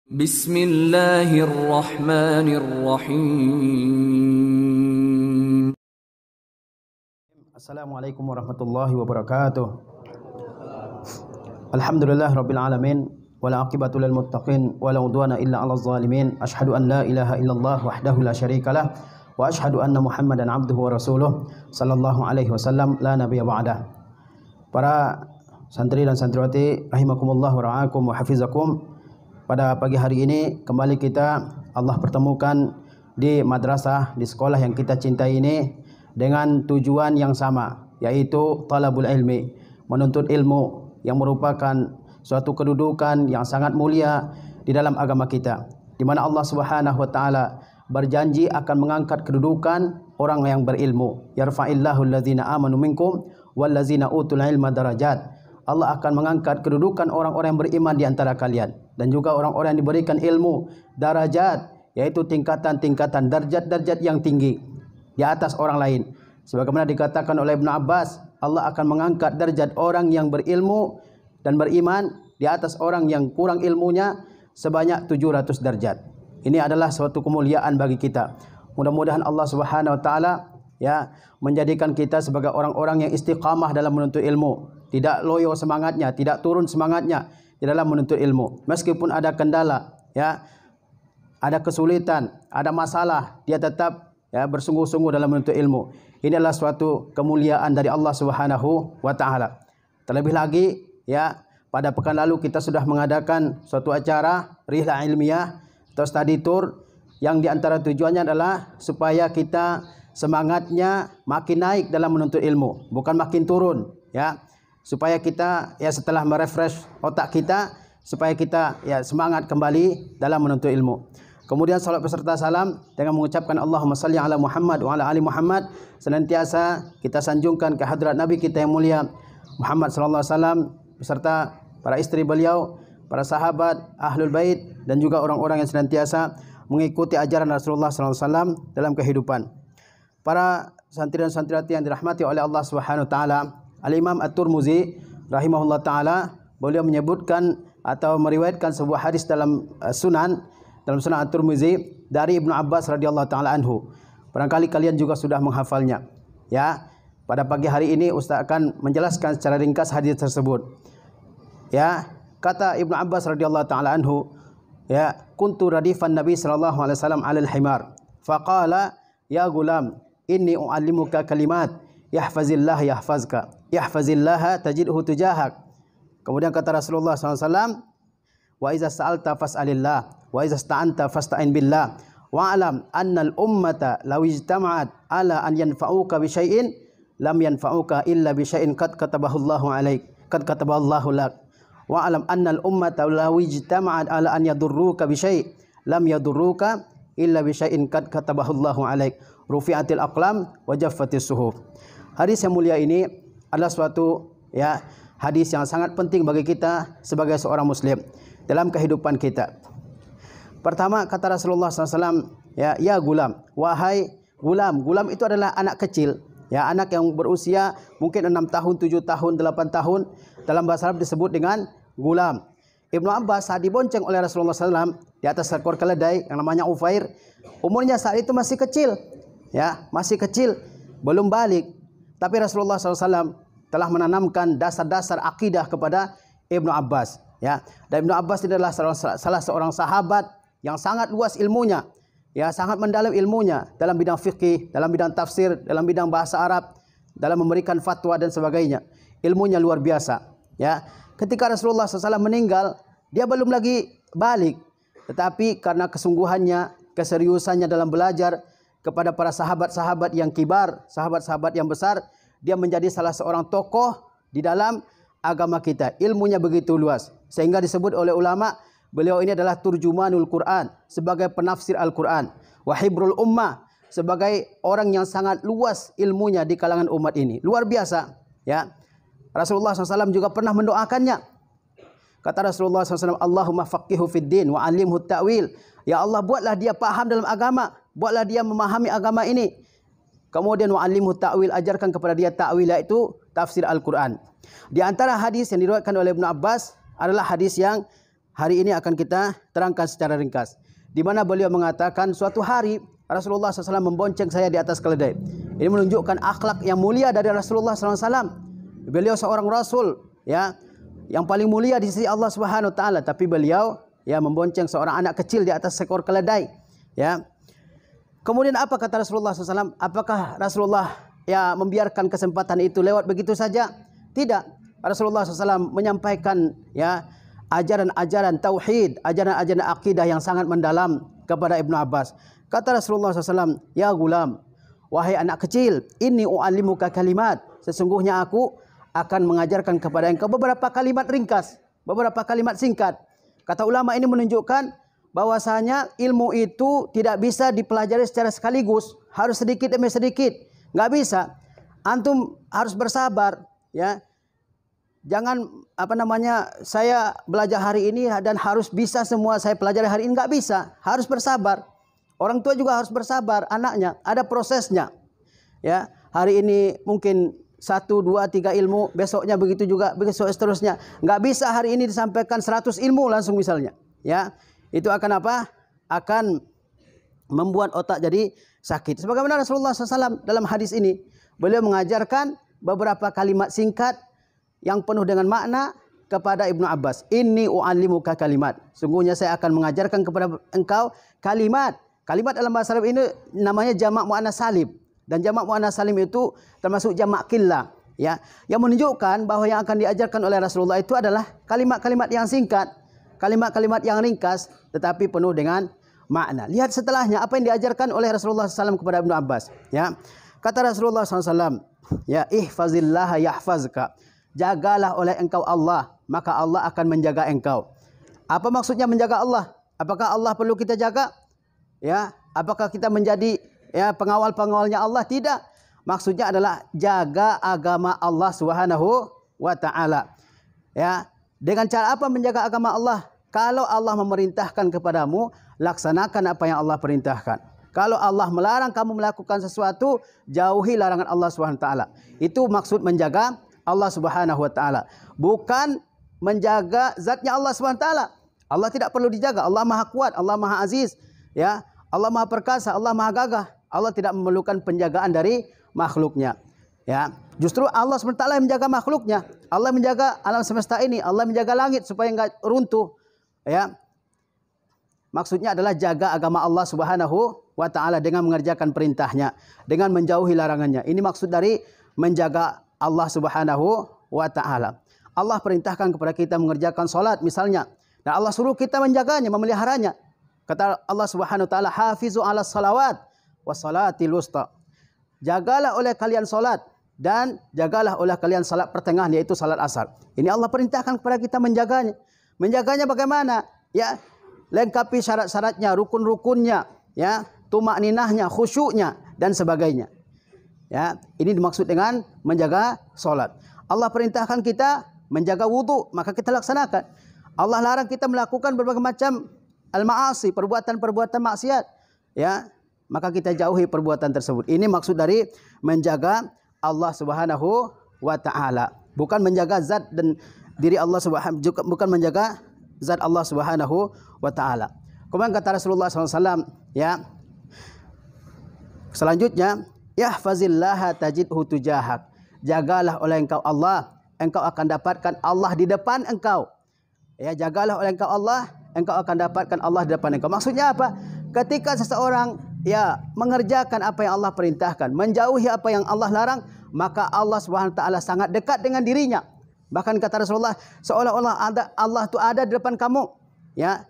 Bismillahirrahmanirrahim. Assalamualaikum warahmatullahi wabarakatuh. Alhamdulillah rabbil alamin wala aqibatu lil muttaqin wala udwana illa 'alal zalimin. Asyhadu an la ilaha illallah wahdahu la syarikalah wa asyhadu anna Muhammadan abduhu wa rasuluh sallallahu alaihi wasallam la nabiyya ba'dah. Para santri dan santriwati rahimakumullah wa ra'akum wa hafizakum. Pada pagi hari ini kembali Allah pertemukan di madrasah, di sekolah yang kita cintai ini dengan tujuan yang sama, yaitu talabul ilmi, menuntut ilmu yang merupakan suatu kedudukan yang sangat mulia di dalam agama kita, di mana Allah Subhanahu wa taala berjanji akan mengangkat kedudukan orang yang berilmu. Yarfa'illahu alladzina amanu minkum walladzina utul ilma darajat. Allah akan mengangkat kedudukan orang-orang yang beriman di antara kalian dan juga orang-orang yang diberikan ilmu, darajat, yaitu tingkatan-tingkatan, darjat-darjat yang tinggi di atas orang lain. Sebagaimana dikatakan oleh Ibnu Abbas, Allah akan mengangkat darjat orang yang berilmu dan beriman di atas orang yang kurang ilmunya sebanyak 700 darjat. Ini adalah suatu kemuliaan bagi kita. Mudah-mudahan Allah Subhanahu wa taala menjadikan kita sebagai orang-orang yang istiqamah dalam menuntut ilmu, tidak loyo semangatnya, tidak turun semangatnya di dalam menuntut ilmu. Meskipun ada kendala, ada kesulitan, ada masalah, dia tetap bersungguh-sungguh dalam menuntut ilmu. Ini adalah suatu kemuliaan dari Allah Subhanahu wa taala. Terlebih lagi, pada pekan lalu kita sudah mengadakan suatu acara rihlah ilmiah atau study tour yang diantara tujuannya adalah supaya kita semangatnya makin naik dalam menuntut ilmu, bukan makin turun, supaya kita setelah merefresh otak kita, supaya kita semangat kembali dalam menuntut ilmu. Kemudian salat beserta salam dengan mengucapkan Allahumma salli ala Muhammad wa ala ali Muhammad, senantiasa kita sanjungkan ke hadrat Nabi kita yang mulia Muhammad sallallahu alaihi wasallam beserta para istri beliau, para sahabat, ahlul bait, dan juga orang-orang yang senantiasa mengikuti ajaran Rasulullah sallallahu alaihi wasallam dalam kehidupan. Para santri dan santriwati yang dirahmati oleh Allah Subhanahu wa taala, Al-Imam At-Tirmizi rahimahullah taala, beliau menyebutkan atau meriwayatkan sebuah hadis dalam Sunan At-Tirmizi dari Ibnu Abbas radhiyallahu taala anhu. Barangkali kalian juga sudah menghafalnya. Pada pagi hari ini Ustaz akan menjelaskan secara ringkas hadis tersebut. Kata Ibnu Abbas radhiyallahu taala anhu, kuntu radifan Nabi sallallahu alaihi wasallam 'alal himar. Faqala, ya gulam, inni u'allimuka kalimat, yahfazillah yahfazka, yahfazillah tajidhu tujahak. Kemudian kata Rasulullah SAW, wa iza sa'alta fas'alillah, wa iza sta'anta fasta'in billah, wa alam annal ummata law ijtama'at ala an yanfa'uka bi syai'in lam yanfa'uka illa bi syai'in qad katabahallahu 'alaik, qad kataballahu lak. Wa alam annal ummata law ijtama'at ala an yadurruka bi syai' lam yadurruka illa bi syai'in qad katabahallahu 'alaik. Rufi'atil aqlam wa jaffatis suhuf. Hadis yang mulia ini adalah suatu hadis yang sangat penting bagi kita sebagai seorang muslim dalam kehidupan kita. Pertama kata Rasulullah SAW, ya gulam, wahai gulam. Gulam itu adalah anak kecil, anak yang berusia mungkin 6 tahun, 7 tahun, 8 tahun. Dalam bahasa Arab disebut dengan gulam. Ibnu Abbas saat dibonceng oleh Rasulullah SAW di atas seekor keledai yang namanya Ufair, umurnya saat itu masih kecil, masih kecil, belum balik. Tapi Rasulullah SAW telah menanamkan dasar-dasar akidah kepada Ibnu Abbas. Dan Ibnu Abbas ini adalah salah seorang sahabat yang sangat luas ilmunya, sangat mendalam ilmunya dalam bidang fikih, dalam bidang tafsir, dalam bidang bahasa Arab, dalam memberikan fatwa dan sebagainya. Ilmunya luar biasa. Ketika Rasulullah SAW meninggal, dia belum lagi balik. Tetapi karena kesungguhannya, keseriusannya dalam belajar kepada para sahabat-sahabat yang kibar, sahabat-sahabat yang besar, dia menjadi salah seorang tokoh di dalam agama kita. Ilmunya begitu luas sehingga disebut oleh ulama, beliau ini adalah turjumanul Quran, sebagai penafsir Al-Quran, wa hibrul ummah, sebagai orang yang sangat luas ilmunya di kalangan umat ini. Luar biasa, Rasulullah SAW juga pernah mendoakannya. Kata Rasulullah SAW, Allahumma faqihu fid din wa alimhu ta'wil. Ya Allah, buatlah dia paham dalam agama, buatlah dia memahami agama ini. Kemudian wa alimhu ta'wil, ajarkan kepada dia ta'wil, yaitu tafsir Al-Quran. Di antara hadis yang diriwayatkan oleh Ibnu Abbas adalah hadis yang hari ini akan kita terangkan secara ringkas. Di mana beliau mengatakan suatu hari Rasulullah SAW membonceng saya di atas keledai. Ini menunjukkan akhlak yang mulia dari Rasulullah SAW. Beliau seorang Rasul, ya, yang paling mulia di sisi Allah Subhanahu Wa Taala. Tapi beliau ya membonceng seorang anak kecil di atas seekor keledai. Ya. Kemudian apa kata Rasulullah SAW? Apakah Rasulullah ya membiarkan kesempatan itu lewat begitu saja? Tidak. Rasulullah SAW menyampaikan ya ajaran-ajaran tauhid, ajaran-ajaran akidah yang sangat mendalam kepada Ibnu Abbas. Kata Rasulullah SAW, ya gulam, wahai anak kecil, inni u'allimuka kalimat. Sesungguhnya aku akan mengajarkan kepada engkau beberapa kalimat ringkas, beberapa kalimat singkat. Kata ulama ini menunjukkan bahwasanya ilmu itu tidak bisa dipelajari secara sekaligus, harus sedikit demi sedikit. Nggak bisa. Antum harus bersabar, ya. Jangan saya belajar hari ini dan harus bisa semua saya pelajari hari ini, nggak bisa. Harus bersabar. Orang tua juga harus bersabar, anaknya ada prosesnya. Ya, hari ini mungkin 1, 2, 3 ilmu, besoknya begitu juga, besok seterusnya. Nggak bisa hari ini disampaikan 100 ilmu langsung misalnya. Ya, itu akan apa? Akan membuat otak jadi sakit. Sebagaimana Rasulullah SAW dalam hadis ini, beliau mengajarkan beberapa kalimat singkat yang penuh dengan makna kepada Ibnu Abbas. Inni u'allimuka kalimat. Sungguhnya saya akan mengajarkan kepada engkau kalimat. Kalimat dalam bahasa Arab ini namanya jamak muannas salim. Dan jamak muannas salim itu termasuk jamak qillah, ya, yang menunjukkan bahwa yang akan diajarkan oleh Rasulullah itu adalah kalimat-kalimat yang singkat, kalimat-kalimat yang ringkas tetapi penuh dengan makna. Lihat setelahnya apa yang diajarkan oleh Rasulullah SAW kepada Ibnu Abbas, ya. Kata Rasulullah SAW, ya, ihfazillah yahfazka. Jagalah oleh engkau Allah, maka Allah akan menjaga engkau. Apa maksudnya menjaga Allah? Apakah Allah perlu kita jaga? Ya, apakah kita menjadi ya pengawal-pengawalnya Allah? Tidak. Maksudnya adalah jaga agama Allah Subhanahu wa taala. Ya, dengan cara apa menjaga agama Allah? Kalau Allah memerintahkan kepadamu, laksanakan apa yang Allah perintahkan. Kalau Allah melarang kamu melakukan sesuatu, jauhi larangan Allah Subhanahu wa taala. Itu maksud menjaga Allah Subhanahu wa taala. Bukan menjaga zatnya Allah Subhanahu wa taala. Allah tidak perlu dijaga. Allah Maha Kuat, Allah Maha Aziz. Ya, Allah Maha Perkasa, Allah Maha Gagah. Allah tidak memerlukan penjagaan dari makhluknya. Ya, justru Allah SWT yang menjaga makhluknya. Allah menjaga alam semesta ini. Allah menjaga langit supaya enggak runtuh. Ya, maksudnya adalah jaga agama Allah Subhanahu wa taala dengan mengerjakan perintahnya, dengan menjauhi larangannya. Ini maksud dari menjaga Allah Subhanahu wa taala. Allah perintahkan kepada kita mengerjakan salat misalnya, dan Allah suruh kita menjaganya, memeliharanya. Kata Allah Subhanahu wa taala, hafizu 'alas salawat was salatil wusta. Jagalah oleh kalian salat dan jagalah oleh kalian salat pertengahan, yaitu salat asar. Ini Allah perintahkan kepada kita menjaganya. Menjaganya bagaimana? Ya, lengkapi syarat-syaratnya, rukun-rukunnya, ya, tumakninahnya, khusyuknya dan sebagainya. Ya, ini dimaksud dengan menjaga salat. Allah perintahkan kita menjaga wudu, maka kita laksanakan. Allah larang kita melakukan berbagai macam al-ma'asi, perbuatan-perbuatan maksiat, ya, maka kita jauhi perbuatan tersebut. Ini maksud dari menjaga Allah Subhanahu wa taala. Bukan menjaga zat dan diri Allah Subhanahu, bukan menjaga zat Allah Subhanahu wa taala. Kemudian kata Rasulullah SAW, ya, selanjutnya, yahfazillaha tajidhu tujahak. Jagalah oleh engkau Allah, engkau akan dapatkan Allah di depan engkau. Ya, jagalah oleh engkau Allah, engkau akan dapatkan Allah di depan engkau. Maksudnya apa? Ketika seseorang ya mengerjakan apa yang Allah perintahkan, menjauhi apa yang Allah larang, maka Allah Subhanahu wa taala sangat dekat dengan dirinya. Bahkan kata Rasulullah, seolah-olah Allah itu ada di depan kamu. Ya.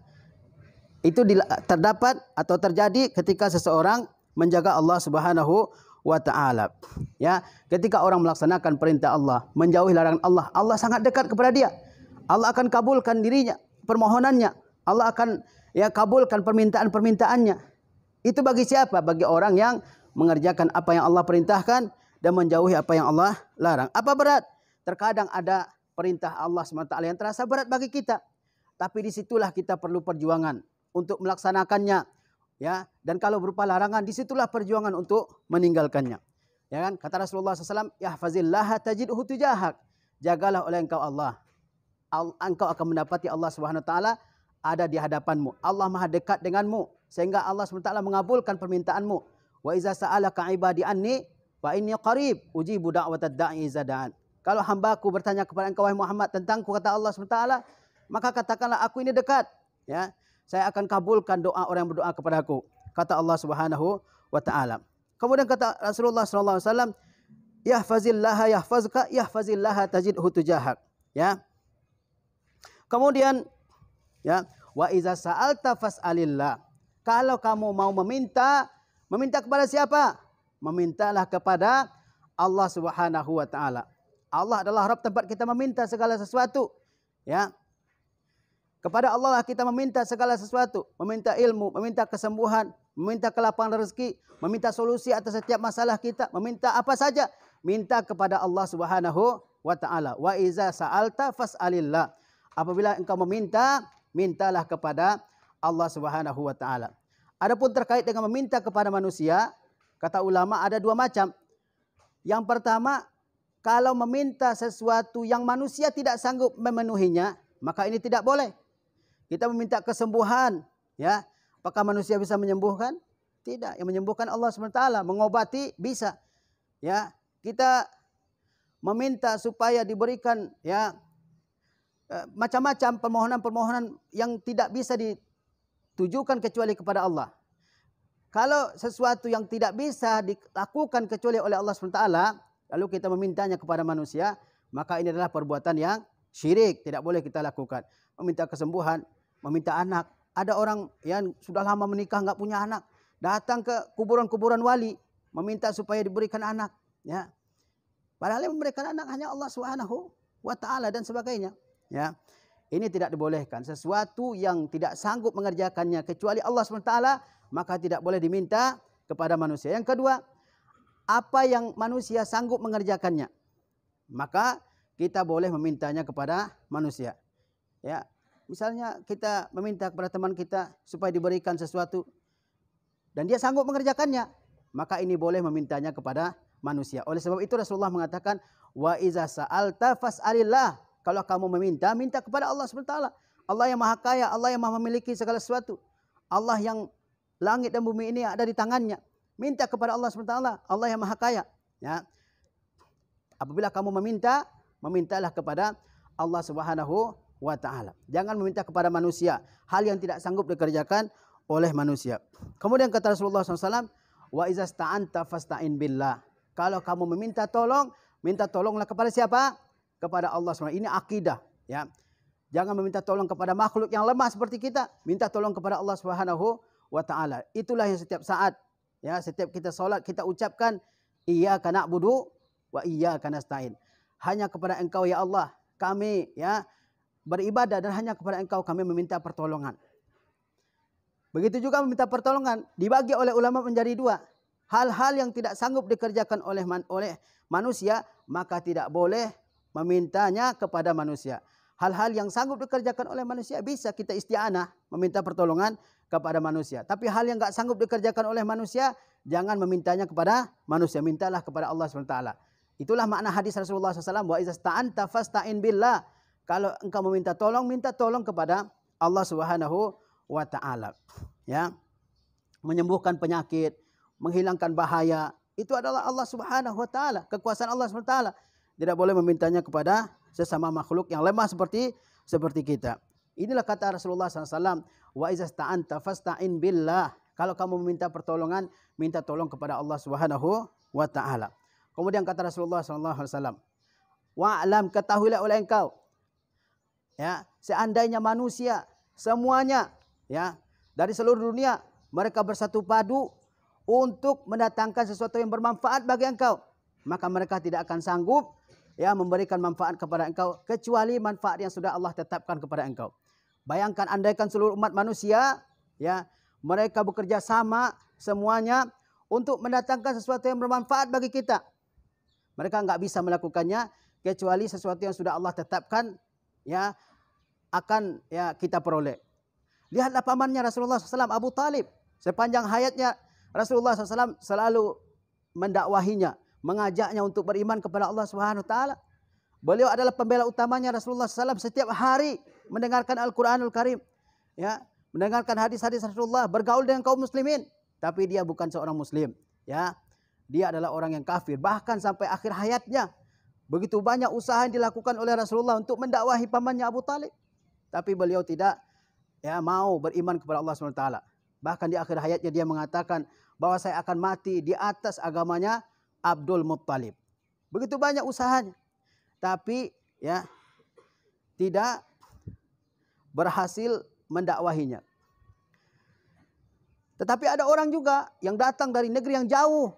Itu terdapat atau terjadi ketika seseorang menjaga Allah Subhanahu wa taala. Ya, ketika orang melaksanakan perintah Allah, menjauhi larangan Allah, Allah sangat dekat kepada dia. Allah akan kabulkan dirinya, permohonannya. Allah akan ya kabulkan permintaan-permintaannya. Itu bagi siapa? Bagi orang yang mengerjakan apa yang Allah perintahkan dan menjauhi apa yang Allah larang. Apa berat? Terkadang ada perintah Allah SWT yang terasa berat bagi kita. Tapi disitulah kita perlu perjuangan untuk melaksanakannya. Ya, dan kalau berupa larangan, disitulah perjuangan untuk meninggalkannya. Ya kan? Kata Rasulullah SAW, yahfazillaha tajidhu tujahak. Jagalah oleh engkau Allah. Engkau akan mendapati Allah Subhanahu wa taala ada di hadapanmu. Allah Maha dekat denganmu sehingga Allah SWT mengabulkan permintaanmu. Wa iza sa'alaka ibadi anni fa inni qarib ujibu da'watad da'i iza da'an. Kalau hambaku bertanya kepada engkau wahai Muhammad tentangku, kata Allah SWT, maka katakanlah aku ini dekat, ya. Saya akan kabulkan doa orang yang berdoa kepadaku, kata Allah Subhanahu wa taala. Kemudian kata Rasulullah sallallahu alaihi wasallam, yahfazillaha yahfazka yahfazillaha tajidhu tujahak, ya. Kemudian, ya, wa iza sa'alta fas'alillah. Kalau kamu mau meminta kepada siapa? Memintalah kepada Allah Subhanahu wa taala. Allah adalah Rabb tempat kita meminta segala sesuatu, ya. Kepada Allah lah kita meminta segala sesuatu, meminta ilmu, meminta kesembuhan, meminta kelapangan rezeki, meminta solusi atas setiap masalah kita, meminta apa saja, minta kepada Allah Subhanahu wa taala. Wa iza sa'alta fas'alillah. Apabila engkau meminta, mintalah kepada Allah Subhanahu wa taala. Adapun terkait dengan meminta kepada manusia, kata ulama ada dua macam. Yang pertama, kalau meminta sesuatu yang manusia tidak sanggup memenuhinya, maka ini tidak boleh. Kita meminta kesembuhan, ya. Apakah manusia bisa menyembuhkan? Tidak. Yang menyembuhkan Allah SWT, mengobati bisa. Ya, kita meminta supaya diberikan, ya, macam-macam permohonan-permohonan yang tidak bisa ditujukan kecuali kepada Allah. Kalau sesuatu yang tidak bisa dilakukan kecuali oleh Allah SWT, lalu kita memintanya kepada manusia, maka ini adalah perbuatan yang syirik, tidak boleh kita lakukan. Meminta kesembuhan, meminta anak. Ada orang yang sudah lama menikah nggak punya anak, datang ke kuburan-kuburan wali, meminta supaya diberikan anak. Ya, padahal yang memberikan anak hanya Allah Subhanahu wa taala dan sebagainya. Ya, ini tidak dibolehkan. Sesuatu yang tidak sanggup mengerjakannya kecuali Allah SWT, maka tidak boleh diminta kepada manusia. Yang kedua, apa yang manusia sanggup mengerjakannya, maka kita boleh memintanya kepada manusia. Ya, misalnya kita meminta kepada teman kita supaya diberikan sesuatu dan dia sanggup mengerjakannya, maka ini boleh memintanya kepada manusia. Oleh sebab itu Rasulullah mengatakan, wa iza sa'alta fas'alillah. Kalau kamu meminta, minta kepada Allah SWT. Allah yang Maha Kaya, Allah yang Maha memiliki segala sesuatu. Allah yang langit dan bumi ini ada di tangannya. Minta kepada Allah SWT, Allah yang Maha Kaya. Ya. Apabila kamu meminta, memintalah kepada Allah Subhanahu wa taala. Jangan meminta kepada manusia hal yang tidak sanggup dikerjakan oleh manusia. Kemudian kata Rasulullah SAW, wa iza sta'anta fasta'in billah. Kalau kamu meminta tolong, minta tolonglah kepada siapa? Kepada Allah SWT. Ini akidah, ya. Jangan meminta tolong kepada makhluk yang lemah seperti kita. Minta tolong kepada Allah Subhanahu wa taala. Itulah yang setiap saat, ya, setiap kita salat kita ucapkan iyyaka na'budu wa iyyaka nasta'in. Hanya kepada Engkau ya Allah kami, ya, beribadah, dan hanya kepada Engkau kami meminta pertolongan. Begitu juga meminta pertolongan dibagi oleh ulama menjadi dua. Hal-hal yang tidak sanggup dikerjakan oleh manusia, maka tidak boleh memintanya kepada manusia. Hal-hal yang sanggup dikerjakan oleh manusia bisa kita isti'anah, meminta pertolongan kepada manusia. Tapi hal yang enggak sanggup dikerjakan oleh manusia, jangan memintanya kepada manusia, mintalah kepada Allah SWT. Itulah makna hadis Rasulullah SAW, wa iza sta'anta fasta'in billah. Kalau engkau meminta tolong, minta tolong kepada Allah Subhanahu wa taala. Ya. Menyembuhkan penyakit, menghilangkan bahaya, itu adalah Allah Subhanahu wa taala, kekuasaan Allah Subhanahu wa taala. Tidak boleh memintanya kepada sesama makhluk yang lemah seperti kita. Inilah kata Rasulullah SAW, wa iza sta'anta fasta'in billah. Kalau kamu meminta pertolongan, minta tolong kepada Allah Subhanahu wa taala. Kemudian kata Rasulullah SAW, wa'lam, ketahuilah oleh engkau, ya, seandainya manusia semuanya, ya, dari seluruh dunia mereka bersatu padu untuk mendatangkan sesuatu yang bermanfaat bagi engkau, maka mereka tidak akan sanggup, ya, memberikan manfaat kepada engkau kecuali manfaat yang sudah Allah tetapkan kepada engkau. Bayangkan andaikan seluruh umat manusia, ya, mereka bekerja sama semuanya untuk mendatangkan sesuatu yang bermanfaat bagi kita. Mereka enggak bisa melakukannya kecuali sesuatu yang sudah Allah tetapkan, ya, akan, ya, kita peroleh. Lihatlah pamannya Rasulullah SAW, Abu Talib. Sepanjang hayatnya Rasulullah SAW selalu mendakwahinya, mengajaknya untuk beriman kepada Allah Subhanahu wa taala. Beliau adalah pembela utamanya Rasulullah SAW, setiap hari mendengarkan Al-Qur'anul Karim. ya, mendengarkan hadis-hadis Rasulullah, bergaul dengan kaum muslimin, tapi dia bukan seorang muslim, ya. Dia adalah orang yang kafir, bahkan sampai akhir hayatnya. Begitu banyak usaha yang dilakukan oleh Rasulullah untuk mendakwahi pamannya Abu Talib, tapi beliau tidak mau beriman kepada Allah SWT. Bahkan di akhir hayatnya dia mengatakan bahwa saya akan mati di atas agamanya Abdul Muttalib. Begitu banyak usahanya, tapi tidak berhasil mendakwahinya. Tetapi ada orang juga yang datang dari negeri yang jauh,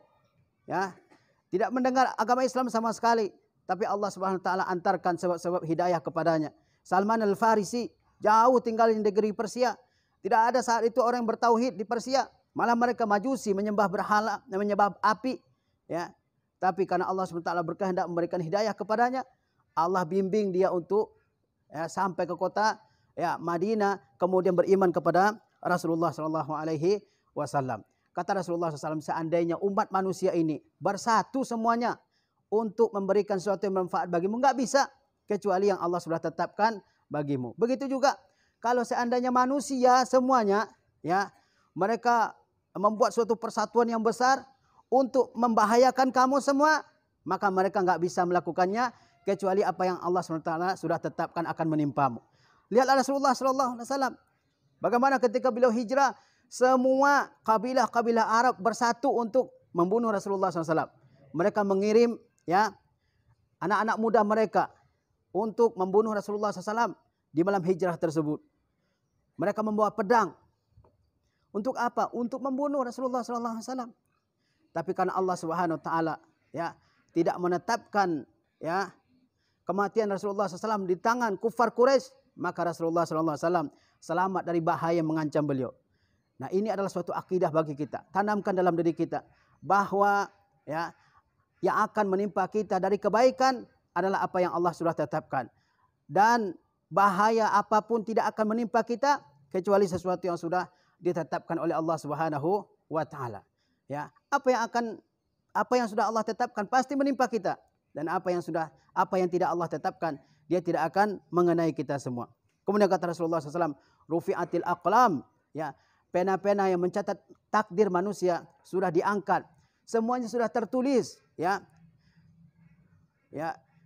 tidak mendengar agama Islam sama sekali, tapi Allah Subhanahu wa taala antarkan sebab-sebab hidayah kepadanya. Salman Al-Farisi jauh tinggal di negeri Persia. Tidak ada saat itu orang yang bertauhid di Persia, malah mereka majusi, menyembah berhala, menyembah api, Tapi karena Allah Subhanahu wa taala berkehendak memberikan hidayah kepadanya, Allah bimbing dia untuk sampai ke kota Madinah, kemudian beriman kepada Rasulullah sallallahu alaihi wasallam. Kata Rasulullah SAW, seandainya umat manusia ini bersatu semuanya untuk memberikan sesuatu yang bermanfaat bagimu, enggak bisa kecuali yang Allah sudah tetapkan bagimu. Begitu juga kalau seandainya manusia semuanya mereka membuat suatu persatuan yang besar untuk membahayakan kamu semua, maka mereka enggak bisa melakukannya kecuali apa yang Allah SWT sudah tetapkan akan menimpamu. Lihatlah Rasulullah SAW, bagaimana ketika beliau hijrah, semua kabilah-kabilah Arab bersatu untuk membunuh Rasulullah SAW. Mereka mengirim anak-anak muda mereka untuk membunuh Rasulullah SAW di malam hijrah tersebut. Mereka membawa pedang. Untuk apa? Untuk membunuh Rasulullah SAW. Tapi karena Allah Subhanahu wa taala tidak menetapkan kematian Rasulullah SAW di tangan kufar Quraisy, maka Rasulullah SAW selamat dari bahaya yang mengancam beliau. Nah, ini adalah suatu akidah bagi kita. Tanamkan dalam diri kita bahwa yang akan menimpa kita dari kebaikan adalah apa yang Allah sudah tetapkan. Dan bahaya apapun tidak akan menimpa kita kecuali sesuatu yang sudah ditetapkan oleh Allah Subhanahu wa taala. Apa yang sudah Allah tetapkan pasti menimpa kita, dan apa yang tidak Allah tetapkan dia tidak akan mengenai kita semua. Kemudian kata Rasulullah SAW, rufi'atil aqlam, pena-pena yang mencatat takdir manusia sudah diangkat, semuanya sudah tertulis,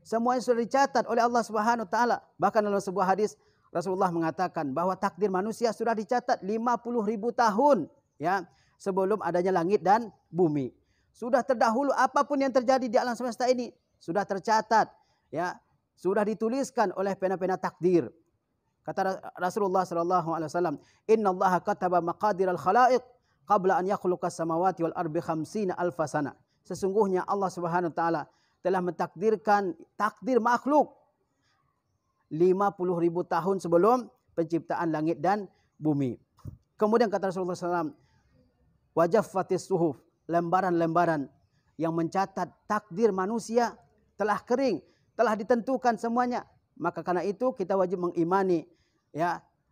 semuanya sudah dicatat oleh Allah Subhanahu wa taala. Bahkan dalam sebuah hadis Rasulullah mengatakan bahwa takdir manusia sudah dicatat 50.000 tahun sebelum adanya langit dan bumi. Sudah terdahulu apapun yang terjadi di alam semesta ini sudah tercatat, sudah dituliskan oleh pena-pena takdir. Kata Rasulullah SAW, Inna Allah kataba maqadir al-khalaiq qabla an yakhluqas samawati wal ardi 50 alfa sana. Sesungguhnya Allah Subhanahu wa taala telah mentakdirkan takdir makhluk 50.000 tahun sebelum penciptaan langit dan bumi. Kemudian kata Rasulullah SAW, wajaffatis suhuf, lembaran-lembaran yang mencatat takdir manusia telah kering, telah ditentukan semuanya. Maka karena itu kita wajib mengimani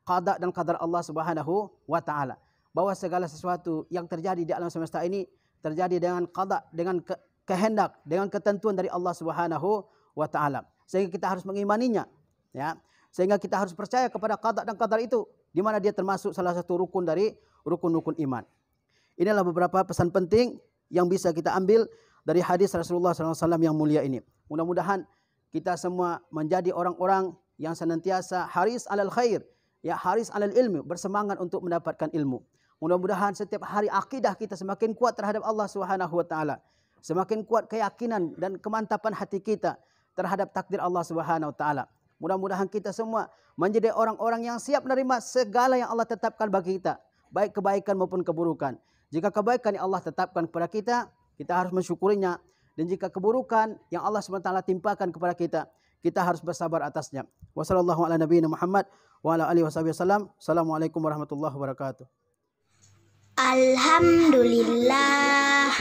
qada dan qadar Allah Subhanahu wa taala, bahwa segala sesuatu yang terjadi di alam semesta ini terjadi dengan qada, dengan kehendak, dengan ketentuan dari Allah Subhanahu wa taala. Sehingga kita harus mengimaninya, sehingga kita harus percaya kepada qada dan qadar itu, di mana dia termasuk salah satu rukun dari rukun-rukun iman. Inilah beberapa pesan penting yang bisa kita ambil dari hadis Rasulullah SAW yang mulia ini. Mudah-mudahan kita semua menjadi orang-orang yang senantiasa haris alal khair, haris alal ilmu, bersemangat untuk mendapatkan ilmu. Mudah-mudahan setiap hari akidah kita semakin kuat terhadap Allah Subhanahu wa taala. Semakin kuat keyakinan dan kemantapan hati kita terhadap takdir Allah Subhanahu wa taala. Mudah-mudahan kita semua menjadi orang-orang yang siap menerima segala yang Allah tetapkan bagi kita, baik kebaikan maupun keburukan. Jika kebaikan yang Allah tetapkan kepada kita, kita harus mensyukurinya. Dan jika keburukan yang Allah SWT timpakan kepada kita, kita harus bersabar atasnya. Wassallallahu ala nabiyina Muhammad wa ala alihi wasallam. Assalamualaikum warahmatullahi wabarakatuh. Alhamdulillah.